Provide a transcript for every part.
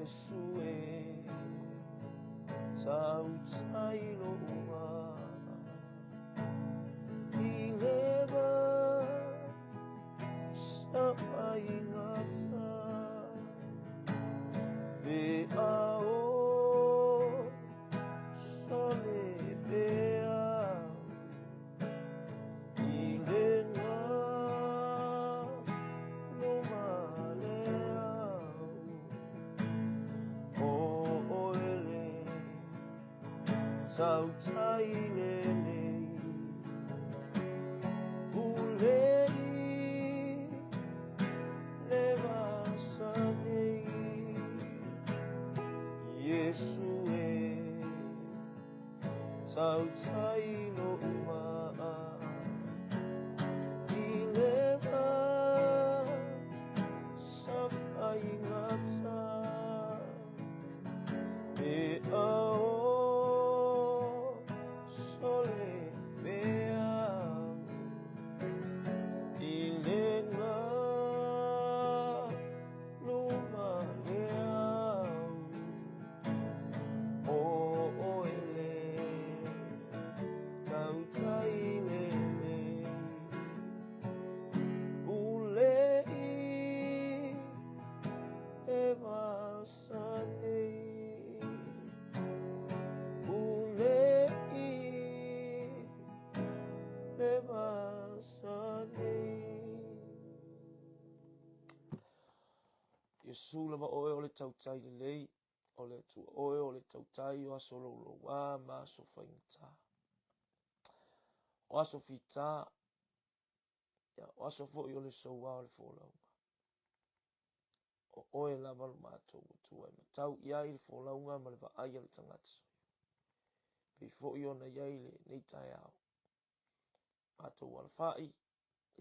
Yesue tau tailo uma ileba sa ingata be ao sole bea ilenga no malea o ele tau tailele ulei leva sanei Yesue tau tailo uma ileva sampai ngata e ao sole bea ilenga luma leau o ele tau tailele ulei eva sanei ulei eva sanei Yesu lava oe o le tau tailelei o le tu oe o le tau tai o aso lo wa ma so fainta o aso fita ya o aso fo i o le so wa o le fo launga o oe lava lo matou o tu ai matau ia i le fo launga ma le va ai le tangata so pe fo i o na iai le nei tai au matou wala fai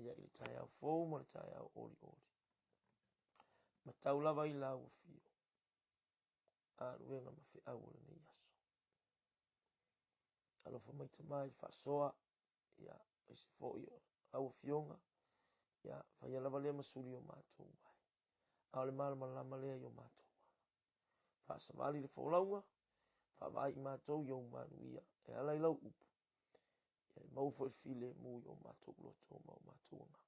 ia i le tai au fo ma le tai au ori ori matau lava i la ua fio a ruenga ma fe au le nei aso alofa mai tamai fa soa ia ese fo i o au fionga ia fa ia lava le masuri o matou ai a le malama lama le i o matou fa savali le fo launga fa vai i matou i o manuia e ala i lau upu ia i mau fo i file mu i o matou loto ma o matou nga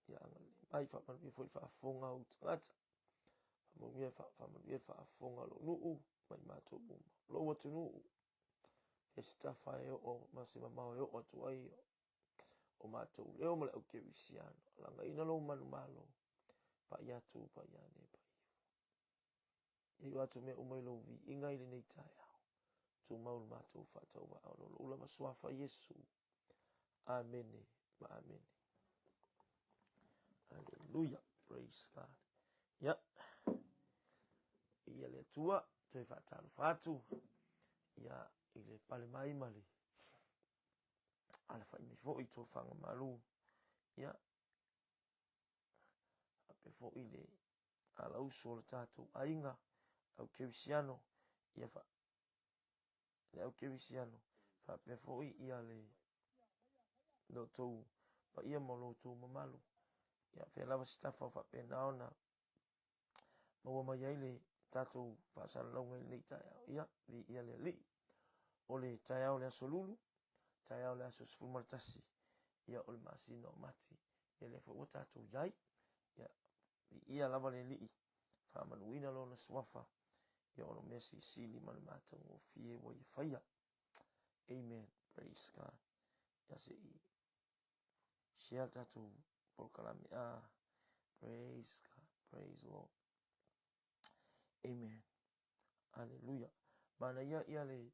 ia angale mai fa manuia fo i fa afonga o tangata fa manuia fa afonga lo nuu mai matou uma lo watu nuu e stafa e o masima mau e o atu ai o matou leo ma le au kewisiano langa ina lo manu malo pa ia tu pa ia ne pa i watu me umai lo vi inga ili nei tai au tu maul matou fa tau wa au lo ula maswafa Yesu amene ma amene hallelujah praise God ya ia le tua toi fa talo fatu ia ile pale mai mali ala fa mi fo i to fanga malu ya ape fo ile ala uso le tatu ainga au kewisiano ia fa le au kewisiano fa pe fo i ia le no to pa ia mo lo to mamalu ia fe lava stafa fa pe naona mo ma ile tatu fa salonga le tai ia vi ia le li o le tai au le solulu tai au le aso sfumartasi ia o le masino mati ia le fo tatu yai ia lava le li fa manuina lo na swafa ia o mesi sili ma le matou o fie wo ia faia amen praise God ia se share tatu polkalami praise God praise Lord amen hallelujah mana ia le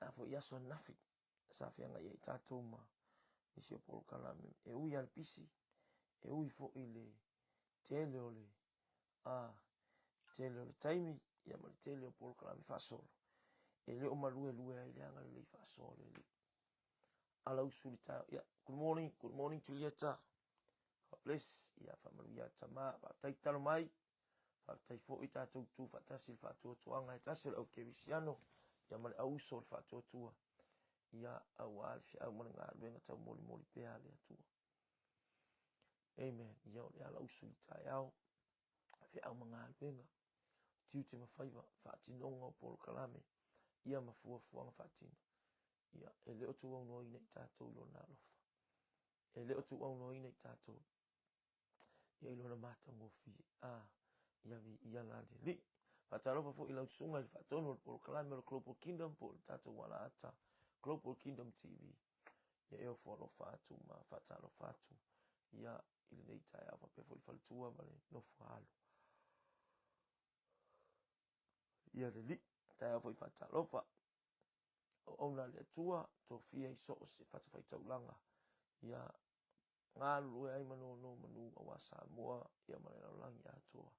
na fo ia so nafi sa fianga ia tatu ma isi polkalami e ui al pisi e ui fo ile tele ole tele ole taimi ia ma tele o polkalami fa solo e le o malue ai le anga le fa solo le ala usulita ya good morning to Lieta God bless ya family ya tama ba tai talo mai fa tai fo ita tu fa tasil fa tu anga tasil o kevisiano ya mal au sol fa tu ya awal fi au manga benga ta moli pe ale tu amen ya ala usulita ya fe au mangaluenga tiu te mawhaiwa whaatinonga o polo kalame ia mafuafuanga whaatino ia e leo tu au noi nei tātou lo nā lofa e leo tu au noi nei tātou ia ilo na mātango fie ia vi ia nade li whaatalofa fo ilau sunga i whaatono o polo kalame o Global Kingdom polo tātou wala ata Global Kingdom TV ia eo whalo whaatu ma whaatalo whaatu ia ili nei tai awa pe fo i whalitua ma le no whaalo ia le li tai awa i whaatalofa o ona le tua to fia i so se whaatawhai taulanga ia ngā lue ai manu manu awa Samoa ia ma le laulangi atoa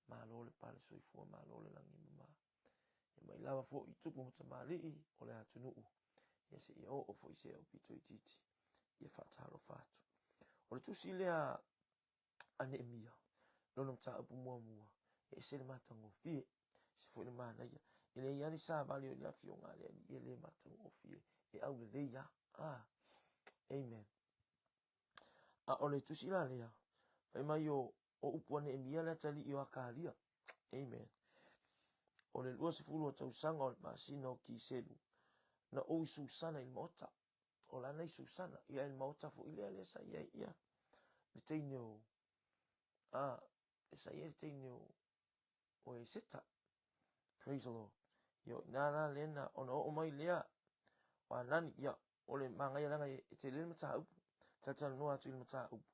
ma lo le pale soifua ma lo le langi mama ia mai lava fo i tupu matamali o le atunuu ia se ia o fo i se o pito i titi ia whaatalo whaatu o le tusi lea anemia lono mta upu mua e se le matango fie se fo i le mana ia ele ia ni sa vali o ia fio ngā lea ni ele matango fie e au le leia amen o le tusi la lea pai mai o upu anemia lea tali i o akalia amen o le lua se fulu o tausanga o le masina o kiselu na o Susana il mota o la nei Susana ia il mota fo ile le sa ia le teino le sa ia le teino o e seta praise the Lord yo na lena ona o mai lea wa nani ia o le manga ia langa e te le mata upu tata no atu le mata upu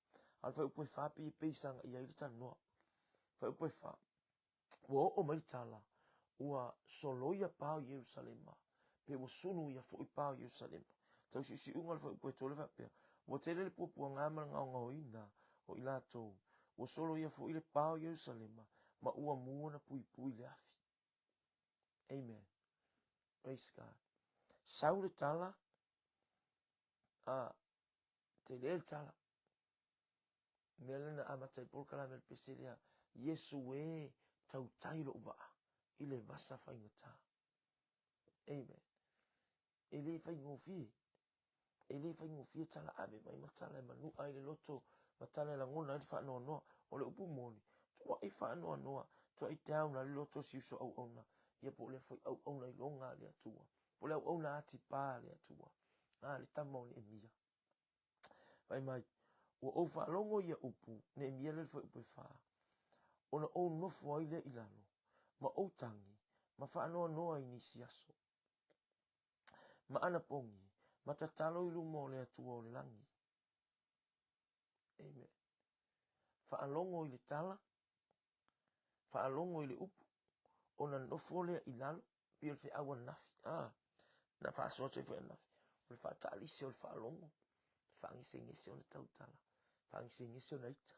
al fa upu fa pi peisanga ia ile tata no fa upu fa o mai tala ua soloia pao Yerusalema pe wo sunu ia fo i pao Yerusalema tau si ungal fo po tole fa pe wo tele le pupu nga ma nga ina o ilato wo solo ia fo ile pao Yerusalema ma ua muona pui le afi amen praise God saule tala tele tala melena amata por kala mel peselia Yesu e tau tailo va ile vasa fa ingata amen ele fa ingofie ele fa ingofie tala ave mai matala manu ai le loto matala la ngona fa no o le upu moni to ai fa no to ai down la loto si so au ona ia po le fa au ona i longa le atua po le ona ati pa le atua le tamo le mia mai o fa longo ia upu ne mia le fa upu fa ona o no fo ai le ilalo ma o tangi ma fa no ai ni siaso ma ana pongi ma tatalo i lumo le atua o le langi amen fa alongo i le tala fa alongo i le upu ona no fole i lalo pio fe awa nafi na fa so te fe nafi o fa tali se o fa alongo fa ngi se ngi se o tau tala fa ngi se ngi se o naita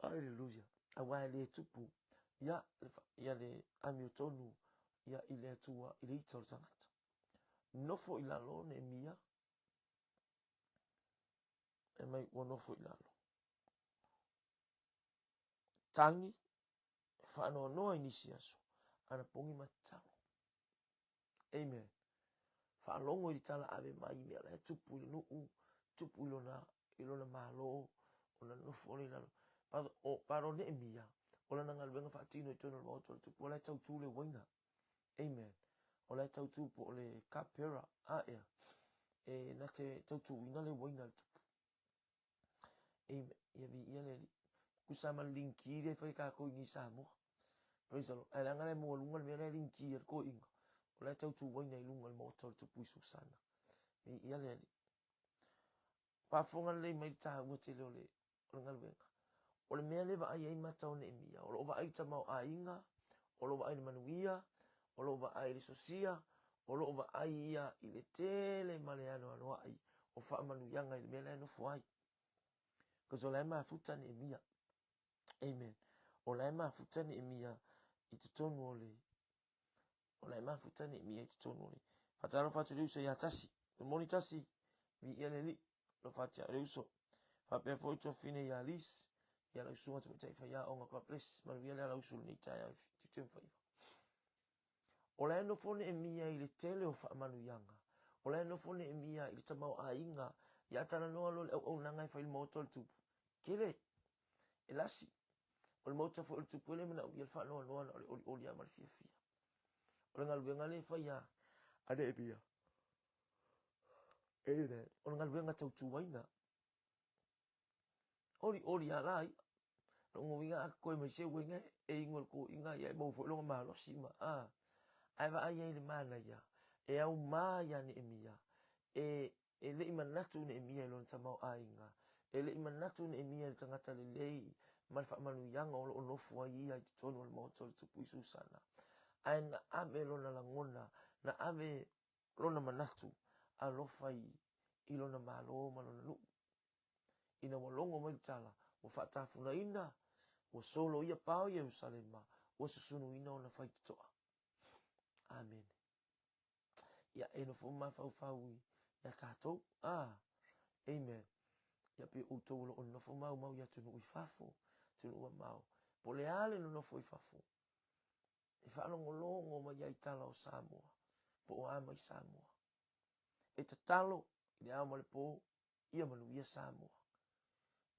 hallelujah awa le tupu ya le amiotonu ya ile atua ile itol sangata nofo ilalo ne mia e mai nofo ilalo tangi fa no inisiaso ana pongi matalo amen fa longo i tala ave mai me la tupu no tupu ilona malo ona nofo ilalo paro ne mia ona ngal benga fa tino tono mo to tupu la tau tu le wina amen ola tau tu po le kapera ya e na te tau tu ina le wina tupu amen ia vi ia le kusama linki le fa ka ko ni samo praise the Lord ala ngale mo lunga le linki ko inga ola tau tu wina lunga mo to tupu Susana mi ia le pa fonga le mai ta wo te le ngal benga o le mea lewa ai mata o ne mia o lo va ai tamau a inga o lo va ai manuia o lo va ai sosia o lo va ai ia i le tele maleano ano ai o fa manu yanga i le mea no fuai ko zo la ma futa ne mia amen o la ma futa ne mia i te tonu o la ma futa ne mia i te tonu le fatalo fatu le uso ya tasi le moni tasi vi ia le li lo fatia le uso fa pe foi to fine ya lis ya la usu tu tai fa ya onga ko pres ma via la usu ni tai tu tem fa o la no fone e mia i le tele o fa manu yanga o la no fone e mia i le tamau a inga ya tana no lo o nanga fa il moto tu kele lasi. O le mauta fo le tupu le mena ia le whanau noa na o le amal fia. O le ngaluenga le whaia ane e bia. Amen. O le ngaluenga tautu waina. Ori alai. Longo winga a koe mai se winga e ingol ko inga ia mo fo longa malo sima. Ai va ai le mana ia. E au mai ane e mia. E le imanatu ne e mia lon tamau ainga. E le imanatu ne e mia le tangata le lei. Mal fa manu yanga o nofu ai ia i tonu al mo tol tupu isu sana. Ai na ave lona langona, na ave lona manatu, a lofai i lona malo malona lu. Ina walongo mai tala, o whaatafuna ina, o solo ia pao Yerusalema, o susunu ina o na whaitoa. Amen. Ia eno fuma fau ia tātou. Amen. Ia pe utolo o nofo mau ia tunu uifafo, tunu ua mau. Po le ale no nofo uifafo. E whaanongolongo mai ai tala o Samoa. Po o ama i Samoa. E te talo, i ama le po, ia manuia Samoa.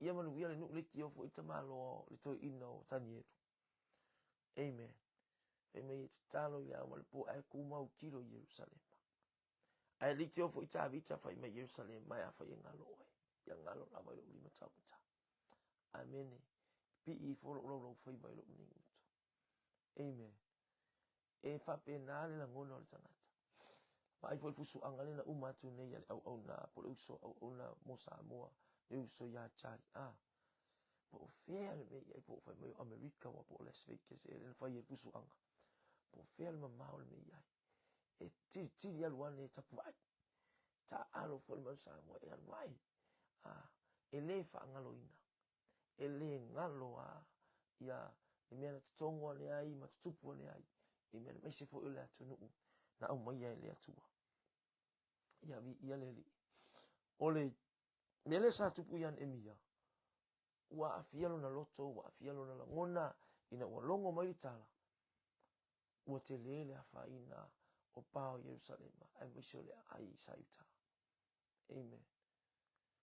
Ia manuia le nukleki ofo i tamalo le toi ina o tanieru. Amen. E mei e te talo i ama le po, ai kumau kilo i Yerusalema. Ai li te ofo i ta vita fai mai Yerusalema, mai a fai ngalo oe. Ia ngalo la vai lo lima tauta. Amen. Pi i folo lo fai vai lo ninguto. Amen. E whapenale la ngona o le tangata. Ma ai foi fusu angale na umatu nei ale au na po le uso au na mo Samoa le uso ya chai. Po fea le mei ai po fai mai Amerika wa po Las Vegas e le fai e fusu anga. Po fea le mamau le mei ai. E tiri aluane e tapu ai. Ta alo foi ma Samoa e aluai. E le fa angalo ina. E le ngalo ia le mea na tutongo ane ai ma tutupu ane ai. E mea me se fo ile atunu na au mai ai le atua. Ia vi ia le li. Ole mele sa tupu ian emia. Ua afialo na loto, ua afialo na langona, ina ua longo mai tala. Ua te lele a faina o pao Yerusalema. Ai misio le ai sauta. Amen.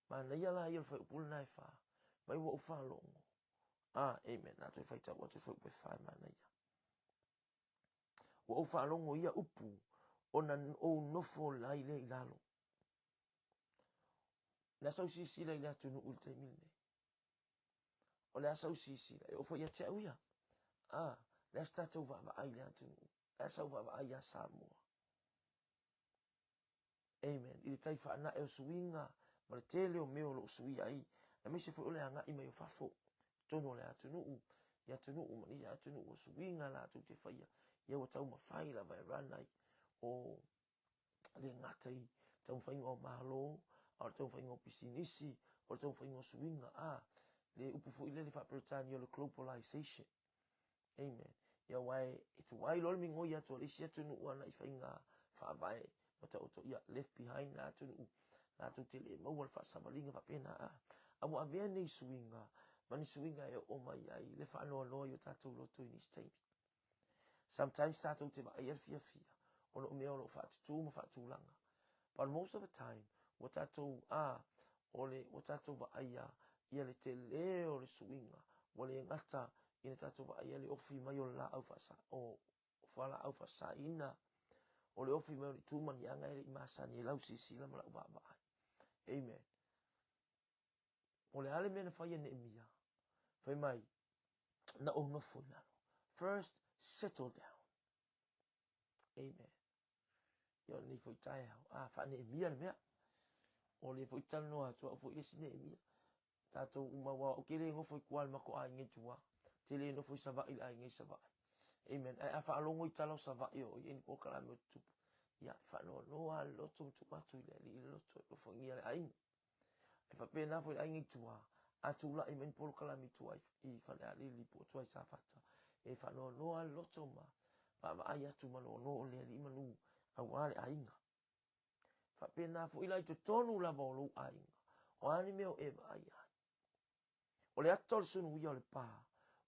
Ma na ia la ia fai upul na e fa. Mai ua ufa longo. Amen. Na tu fai ta ua tu fai upe fai ma na ia. Ua ufa longo ia upu. O nofo lai le ilalo. Na sau sisi la ila tunu ulta milne. O le sau sisi la. O fo ia te auia. Le stata uva va ai le tunu. Le sau va ai a Samoa. Amen. Ili taifa ana e o suinga. Ma le tele o meo lo sui ai. Na me se fo ole anga ima yo fafo. Tono le atunu. Ia tunu ma ni atunu o suinga la tu te faia. Ia o tau ma fai la vai ranai. O le ngatai. Tau fai o malo. O tau fai o pisinisi. O tau fai o suinga. Le upu fo ile le fa protani o le globalization. Amen. Ia wai e tu wai lol mi ngoia to le sia tunu ana i fai nga fa vai. Mata o to ia left behind la tunu. La tu te le mau fa samalinga fa pena Amo avea nei suinga. Mani suinga e o mai ai. Le fa no yo tatou loto i ni Sometimes tatou te ba ia fia. Ono me o lo fa tu ma fa tu langa. But most of the time, o tatou o tatou va ia le te leo le suinga. O le ngata ina tatou va ia le ofi mai o la au fa sa o fala au fa sa ina. O le ofi mai o le tūmani anga e le imasani e lau sisi la mala uva vai. Amen. O le ale mena fai ane emia. Fai mai na o nofo inalo. First, settle down. Amen. Yo ni foi tai hau. Fa ane emia le mea. O le foi tala noa tua o foi le sine emia. Tatou umawa o kere ngofo i kual mako a inge tua. Te le nofo i savai la inge savai. Amen. Ai fa alongo i tala o savai o i eni po kalame o tupu. Ia fa no a loto mtumatu ile li loto o fo ngia le ainga. E fa pena fo ainga tua. Atu la i men polo kalami tua i fa le ali li po tua i safata. E fa no a loto ma. Fa ai atu ma no le li manu au ale ainga. Fa pena fo ila i to tonu la volo ainga. O ani meo e ai ai. O le atol sunu ia le pa.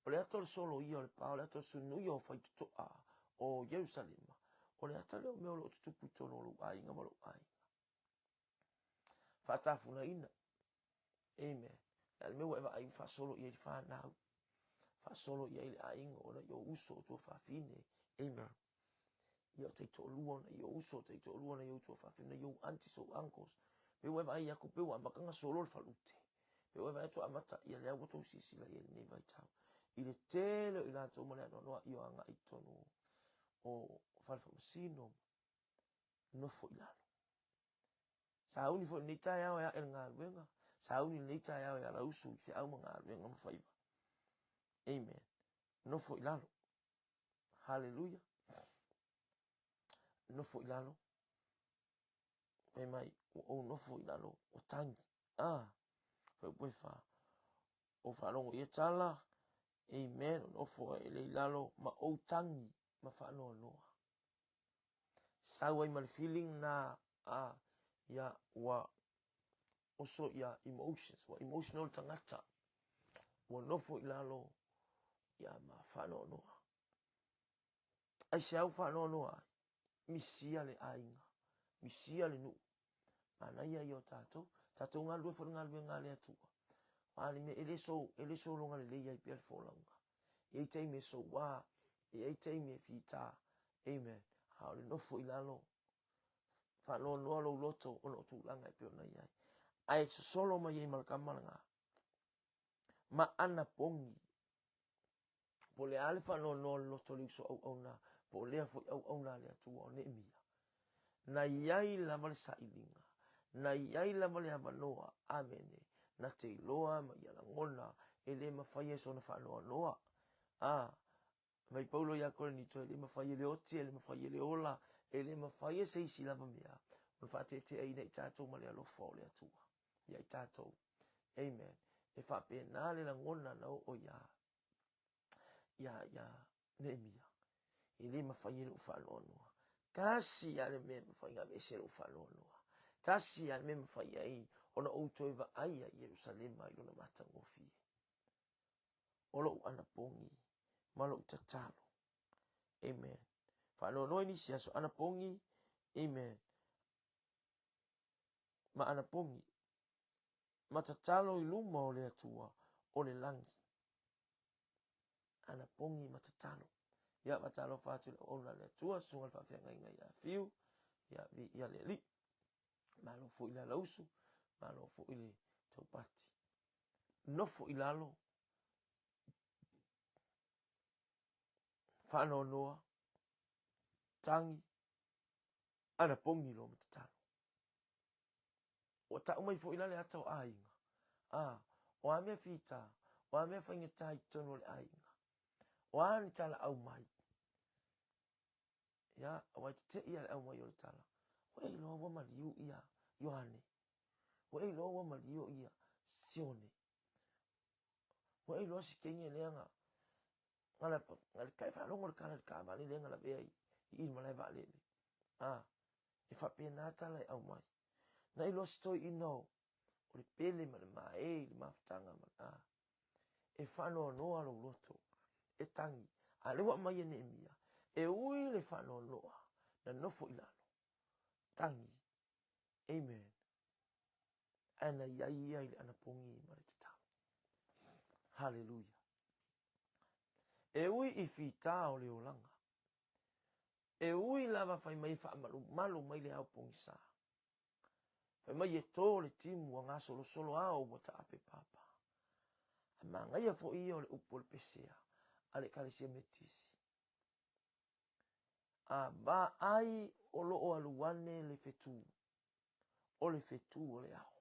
O le atol solo ia le pa. O le atol sunu ia o fai tutoa o Yerusalema. O le atale o meo lo tutupu tono lo ainga malo ainga. Fatafuna ina. Amen. Ia me wa ai fa solo ia fa na fa solo ia ile ainga ora yo uso to fa fine. Amen. Ia te to luona yo uso te to luona yo to fa fine yo aunties so uncles. Pe wa ai aku pe wa makanga solo fa lute. Pe wa ai to amata ia le auto sisi la ia ne vai tau. Ile tele ila to mole no yo anga itono o fa fa sino no fo ilalo. Sauni fo ni tai au ya nga wenga. Sauni ni tai au ya la usu fi au nga wenga fa iva. Amen. No fo ilalo. Hallelujah. No fo ilalo. Pe mai o no fo ilalo o tangi. Fa fa o fa longo ia tala. Amen. No fo ele ilalo ma o tangi ma fa no no. Sawa my feeling na ya wa also ya emotions wa emotional tangata. Wa no fo ilalo ya ma fa no no. Ai se fa no no. Misia le ainga. Misia le nu. Mana ia yo tato ngalwe fo ngalwe ngale atua. Ani me ele so longa le ia pel fo longa. E tai me so wa e tai me fita. Amen. Ha le no fo ilalo. Fa no no lo loto ono tu langa pe ona ia. Ai solo ma ye mal kamalanga. Ma ana pongi. Pole alfa no no loto liso ona. Pole fo ona le atua ne mia. Na iai la mal sa ilinga. Na iai la male avanoa, amene, na te iloa ma ia la ngona, ele mawhaia so na whanoa noa. Mai paulo ia kore ni to, ele mawhaia le oti, ele mawhaia le ola, ele mawhaia se isi lava mea. Una whate te aina i tātou ma le alofa o le atua. Ia i tātou. Amen. E whape nā le la ngona na o ia. Ia, Nehemia. Ele mawhaia le whanoa noa. Kasi ale me mawhaia me se le whanoa noa. Tasi an mem fai ai ona outou va ai a Jerusalem ai lona matangofi. Olo ana pongi malo tatalo. Amen. Fa no no inisia so ana pongi. Amen. Ma ana pongi. Ma tatalo i luma o le atua o le langi. Ana pongi ma tatalo. Ia matalo fatu le ona le atua sungal fa fianga inga ia fiu. Ia le li. Malo fo ila lausu. Malo fo ile taupati. Nofo ilalo. Whano noa. Tangi. Ana pongi lo matatalo. O ta umai fo ilale atau ainga. O amea fita. O amea whainga tai tono le ainga. O ani tala au mai. Ya, awai te ia le au mai o le tala. Wei loa wama liu ia Yohane. Wei loa wama liu ia Sione. Wei loa si kenye leanga. Ngale kai whanongo le kana le kāmani leanga la vea i ilma lai wa lele. E whapea nā tala e au mai. Na i loa si toi ino. O le pele ma le mae, le mafutanga ma. E whanoa noa lo loto. E tangi. A lewa mai e Nehemia. E ui le whanoa noa. Na nofo ilalo. Tangi. Amen. Ana iai ai le ana pongi ma le tatalo. Hallelujah. E ui i fita o le olanga. E ui lava fai mai wha malu mai le au pongi sa. Fai mai e tō le timu a ngā solo au mo ta ape papa. A ma ngai a fo i o le upo le pesea. A le kalesia metisi. A ba ai o loo aluane le fetu. O le fetu o le au.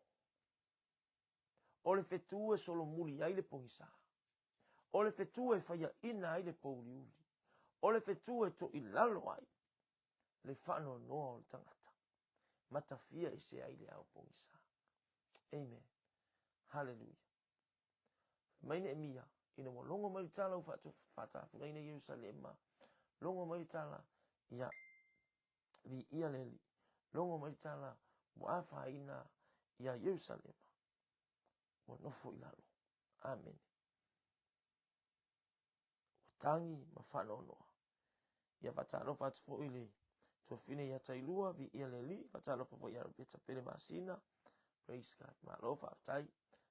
O le fetu e solo muli ai le pongi sa. O le fetu e fai a ina ai le pouli uli. O le fetu e to ilalo ai. Le whano noa o le tangata. Matafia i se ai le au pongi sa. Amen. Hallelujah. Mai Nehemia. Ina mo longo mai tala u whata funga ina Jerusalema. Longo mai tala. Ia. Vi ia leli. Longo mai tala. Wafa ina. Ia Jerusalema. Mo nofo ilalo. Amen. Tangi ma whano noa. Ia whatalo whatu fo ile. Tua fine ia tailua vi ia leli. Whatalo fo ia peta pere masina. Praise God. Ma lo whaftai.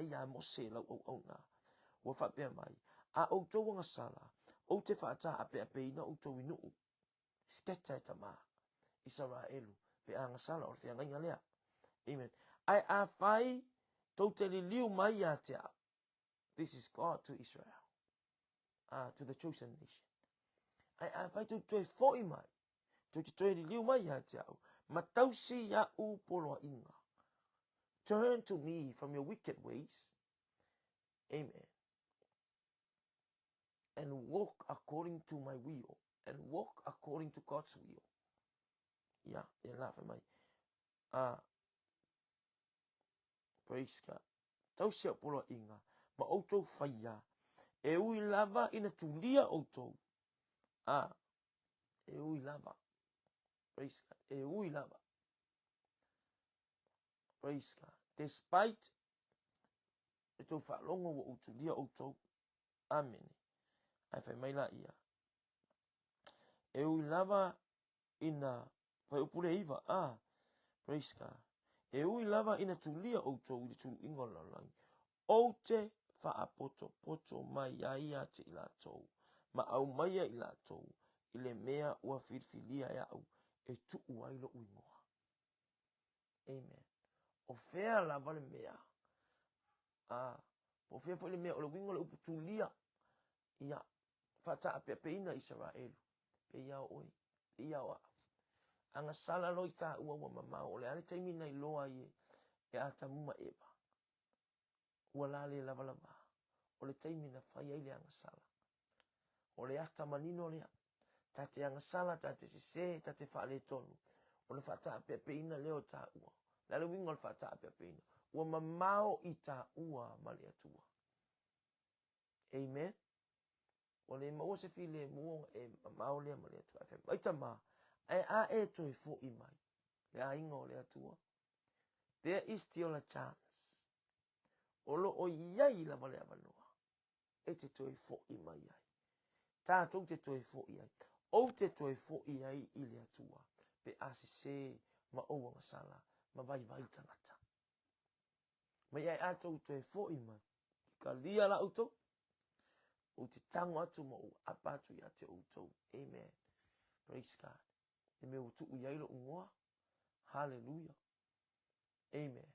ia mo se lau au na. Wa whapea mai. A o tau wanga sala. O te whaata ape ina o tau inu. Sketa e tama. Israelu. Pe anga sala o te angainga lea. Amen. Ai a whai tau te li liu mai a te au. This is God to Israel. To the chosen nation. Ai a whai tau toi fōi mai. Tau te toi li liu mai a te au. Ma tausi ia u polo inga. Turn to me from your wicked ways. Amen. And walk according to my will. And walk according to God's will. Ja, je laat van mij. Praise God. Tau sia polo inga. Ma outou whaia. E ui lava ina tulia outou. e ui lava. Praise God. E ui lava. Praise God. Despite e tau whaalongo wa utulia o tau. Amen. Ai whai mai la ia. E ui lava ina whai upure iwa. Praise God. E ui lava ina tulia o tau i tulu ingo lalangi. O te whaapoto mai ia te ila tau. Ma au mai ila tau. Ile mea ua whirwhilia ia au. E tuu ailo uingoa. Amen. O whea lava le mea. O whea fo le mea o le wingo le uputulia. Ia. Whata a pepeina Israelu. Pe ia oi. Pe ia oa. Anga sala loi ta ua ua mamau. O le ane taimi nei loa ie. E ata muma eba. Ua lale lava lava. O le taimi na whai ai le anga sala. O le ata manino lea. Tate anga sala, tate se, tate whaale tonu. O le whata a pepeina leo ta ua. Lale wingo le whata a pepeina. Ua mamau i ta ua mali atua. Amen. O le maua se file mua e mamau lea mali atua. Maita ma. E toi fo i mai. Le a ingo le atua. There is still a chance. O lo o iai la mali avanoa. E te toi fo i mai ai. Tātou te toi fo i ai. O te toi fo i ai i le atua. Pe ase se ma ouanga sala. Ma vai vai tangata. Ma iai atou toi fo i mai. Ka lia la auto. O te tango atu ma o apatu i ate auto. Amen. Praise God. E me utu u yailo ungoa. Hallelujah. Amen.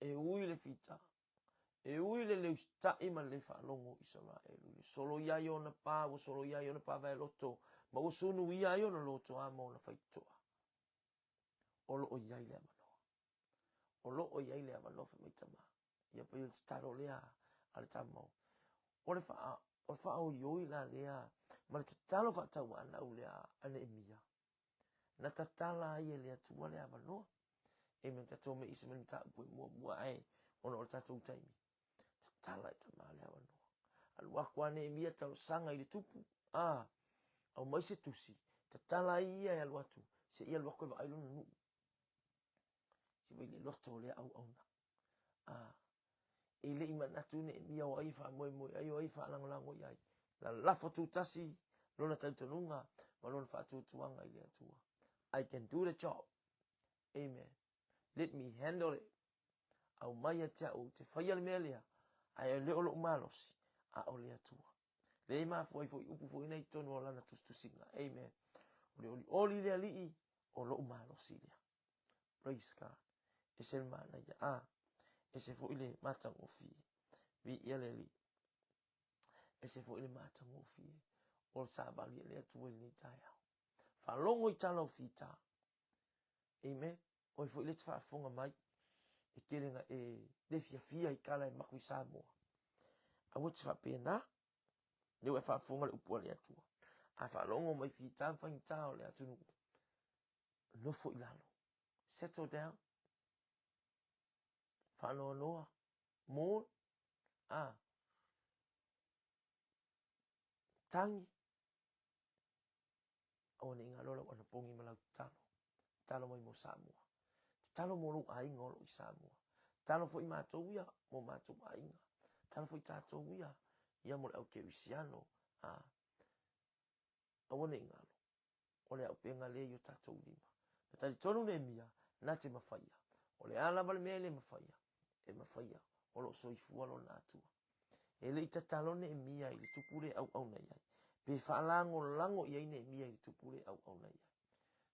E ui le fita. E ui le leu sta ima le whaalongo Israelu. Le solo iai o na pā, o solo iai o na pā vai loto. Ma o sunu iai o na loto a mo na whaitoa. O lo o iai le amanoa. O lo o iai le amanoa fa maitama. Ia pa il staro lea ale tamau. O le wha o ioi la lea. Ma le tatalo wha tau ana u lea ane emia. Na tatala ai e lea tua lea amanoa. E me tato me isa me ta pui mua ai. Ono o tatou taimi. Tatala e tama lea amanoa. Alu aku ane emia tau sanga i le tupu. Au mai se tusi. Tatala ia e alu atu. Se ia alu aku e wa ailo na nuu. Si wai le loto lea au au na. E le ima natu ne mia o ai wha moe moe. Ai o ai wha lango lango i ai. La lafo tu tasi. Lona tautonunga. Ma lona wha tu tuanga i le atua. I can do the job. Amen. Let me handle it. Au mai a tia o te whaia le mea lea. Ai le olo umalosi. A o le atua. Le ima foi upu foi nei tonu o lana tustusinga. Amen. O le oli lea lii. O lo umalosi lea. Praise God. E se mana ia. E se fo ile matang o fie. Vi ia le li. E se fo ile matang o fie. O le sabali le atua ni tai au. Whalongo i tala o fita. Amen. O i fo ile te whaafonga mai. E kerenga e le fia i kala e makui Samoa. A wate whapena. Leo e whaafonga le upua le atua. A whalongo mai fita whaingita o le atunu. Nofo i lalo. Settle down. Whanoa noa. More. Tangi. O ne inga lola wana pongi malau talo. Talo mai mo Samoa. Talo mo lu ainga o lo i Samoa. Talo fo i mātou ia mo mātou ainga. Talo fo i tātou ia. Ia mo le au kerisiano. Awane inga lo. O le au penga le i o tātou lima. Na tali tonu le mia. Na te mawhaia. O le ala vale mea le mawhaia. E mawhaia. O lo soifua lo nātua. E le i tatalone e mia i le tupure au na iai. Pe whaalango lango i aine e mia i le tupure au na iai.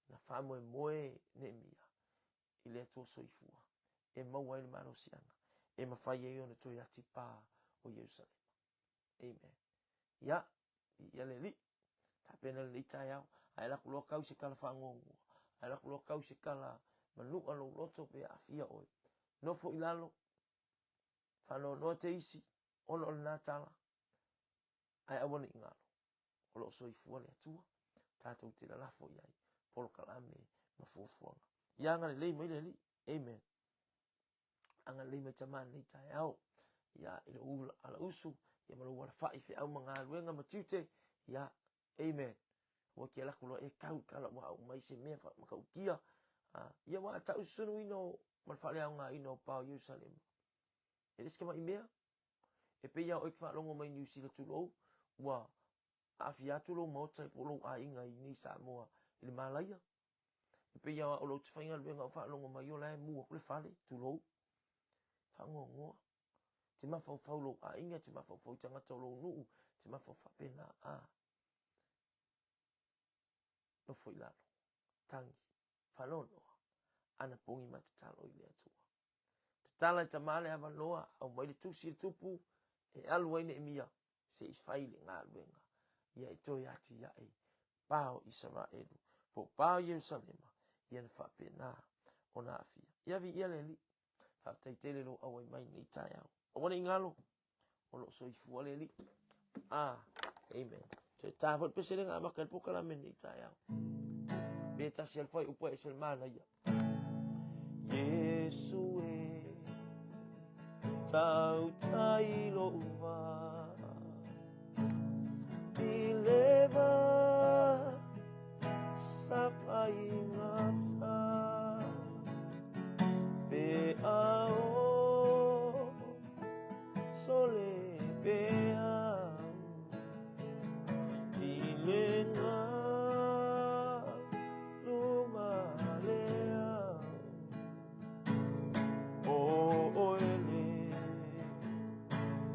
Na whamoe moe ne mia. I le atua soifua. E maua i le maro sianga. E mawhaia i ona toi ati pā o Jerusalem. Amen. Ia. Ia le li. Ta pena le itai au. Ai laku loa kau se kala whangongo. Ai laku loa kau se kala manua lo loto pe a fia oi. Nofo i lalo. Whanoa noa te isi. Ono o le nātala. Ai awane ingalo. O lo soifua le atua. Tātou te la lafo i ai. Polo kalame ma fuafuanga. Ia anga le lei mai le li. Amen. Anga lei mai tamana i tai au. Ia ila ula ala usu. Ia malo wala fai fe au mga aluenga ma tiute. Ia. Amen. Wa kia la kulo kau kala wa mai se me fa makau kia. Ia wa ta usunu ino mal fa le nga ino pa Jerusalem. E diske ma imea. E pe ia o fa longo mai New Zealand tulo wa afia tulo mo tai polo a inga ni Samoa i le Malaya. E pe ia o lo tfainga le nga fa longo mai o la mu o le fale tulo. Fa ngo. Te ma fa lo a inga te ma fa tanga tolo nu te ma fa pena no foi lalo. Tangi. Falono. Ana pongi matatalo i le atua. Tala ta male ava loa au mai le tusi tupu e alu ai ne mia se i faile ngā luenga. Ia i toi ati ia e pao Israelu. Po pao Yerusalema ia na whapena o nā afia. Ia vi ia le li. Whaptai tele lo au ai mai nei tai au. O wane ingalo. O lo so i fua le li. Amen. Te tāwhat pese le ngā maka poka la me nei tai au. Me tasi alfai upo e sel mana ia. Yesu tau tai lova dileva sapai ngata be ao sole be ao dilenga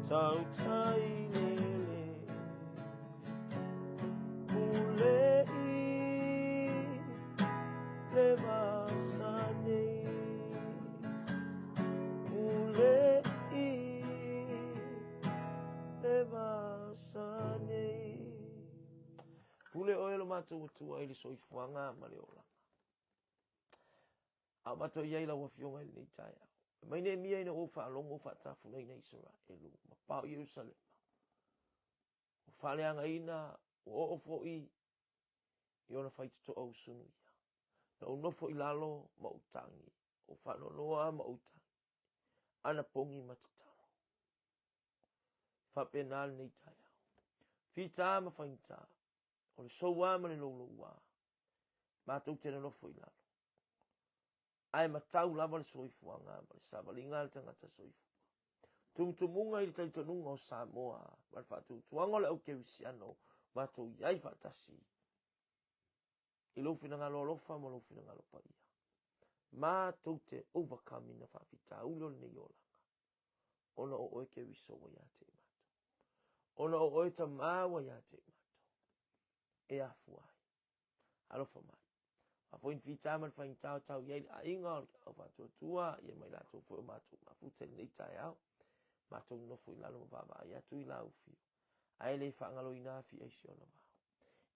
tau tai lele ulei le masane ulei le masane pule oe lo matou tua ili soifuanga ma le olanga a matou iai la wafionga ili nei tai au mai ne mia ina o fa longo fa tafu nei nei Israelu ma pa Jerusalem o fa le anga ina o fo i ona fa to o sunu ia no no fo i lalo ma utangi o fa no noa ma utangi ana pongi matatalo fa penal nei tai au fita ma fainta o le soa ma le loloa ma tu te no fo i lalo ai matau lava le soifuanga ma le savalinga le tangata soifu. Tumtumunga i le taitonunga o Samoa ma le whaatutuanga le au kerisiano ma tau iai whaatasi. I lo fina ngalo alofa ma lo fina ngalo paia. Ma tau te overcoming na whaafita ulio le nei olanga. Ona o oe kerisoa ia te mato. Ona o oe ta mawa ia te mato. E afuai. Alofa mai. A foi in fita man fa in tau tau ye a inga o fa tua ye mai la to fo ma tu ma fu ten nei tai au ma tu no fu la no va va ya tu la u fi ai le fa ngalo ina fi e sio no va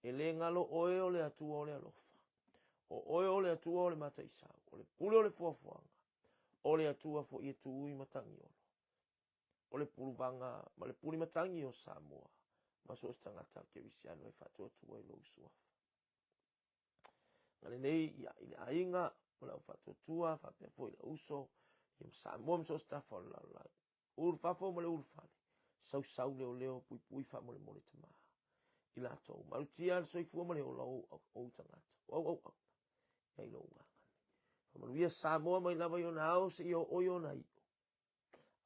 e le ngalo oe o le atu o le alofa o oe o le atu o le mata isa o le pule o le fuafuanga o le atu fo i tu i matangi o le pulu vanga ma le puli matangi o Samoa ma so stangata ke visiano e fa tu e lo suafa ngale nei ia ile ainga ola fatotua fa pe foi la uso im Samoa so sta for la urfa fo mole urfa sau leo pui fa mole tama ila to malutia so fu mole o tangata o ai lo nga fa maluia Samoa mai lava yo nao se yo o yo nai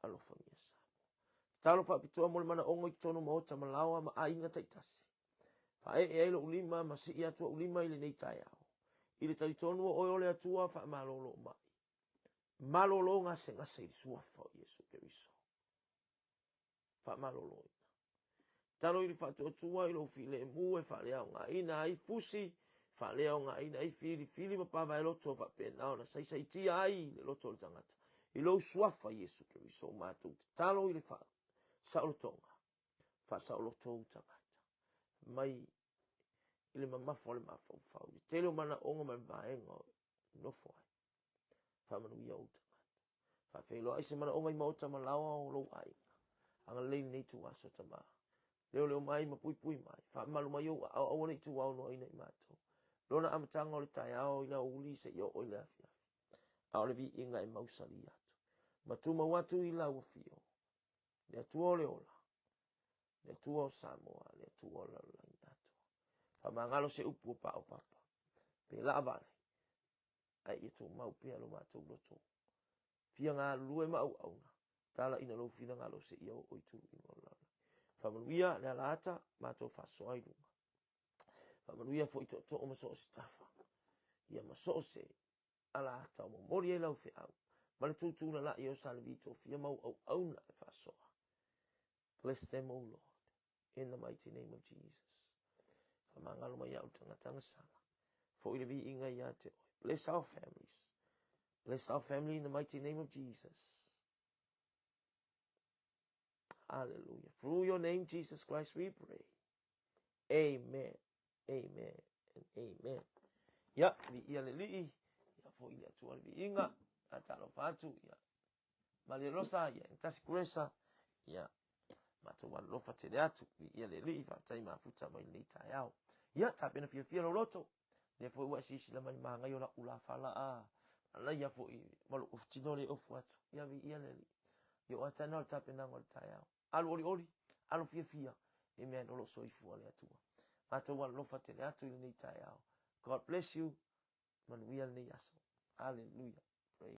alo fa mia sa talo fa pitua mole mana ongo i tono mo tama lawa ma ainga taitasi fa e lo ulima ma si ia to ulima ile nei tai au ile taitonu o ole atua fa malolo mai malolo ngase i suafa Yesu Keriso fa malolo talo ile fa tua ile file mu e fa le nga ina ai fusi fa le nga ina ai fili ma pa vai loto fa pena ona sai ti ai le loto le tangata ilo suafa Yesu Keriso ma tu talo ile fa saulotonga fa sauloto tangata mai ile mamafo le mafo fa le tele mana onga ma vaenga no foi fa manu ia uta fa felo ai se mana onga i mauta ma lawa o lo ai anga le nei tu aso tama leo mai ma pui mai fa malu mai o woni tu au no ina i mato lona amatanga o le tai ao ina uli se yo o le afia a le vi inga i mausali atu ma tu ma watu i la ufio le tu o le ola le tu o Samoa le tu o la atu Whamangalo se upu pa o papa. Pe la avale. Ai e tō mau pe alo mātou loto. Fia ngā lue mau auna. Tala ina lo fina ngalo se ia o i tū ingola. Whamanuia le alata mātou whasoai lunga. Whamanuia fo i to o maso o se tafa. Ia maso o se alata o mori e lau fe au. Male tūtūna la i o salivito fia mau au auna e whasoa. Bless them, O Lord, in the mighty name of Jesus. Whamangalo mai au tangatanga sana. Fo i le vi inga ia te oi. Bless our families. Bless our family in the mighty name of Jesus. Hallelujah. Through your name, Jesus Christ, we pray. Amen. Amen. And amen. Ya, vi ia le lii. Ya fo ili atua le vi inga. Atalo fatu. Ya. Mali rosa. Ya. Intasi kuresa. Ya. Mato wan lofa tele atu. Vi ia le lii. Fatai mafuta mai ni tayao. Ya. Tapena fia lo loto. Ne fo iwa sisi la mani mahanga yola ula fala a. Ala ya fo i. Malu ufutino le ofu atu. Ya vi ia le lii. Yo atana tapena ngol tayao. Alu ori. Alu fia. Amen. Olo soifu ale atua. Mato wan lofa tele atu ili ni tayao. God bless you. Manuia le yaso. Hallelujah.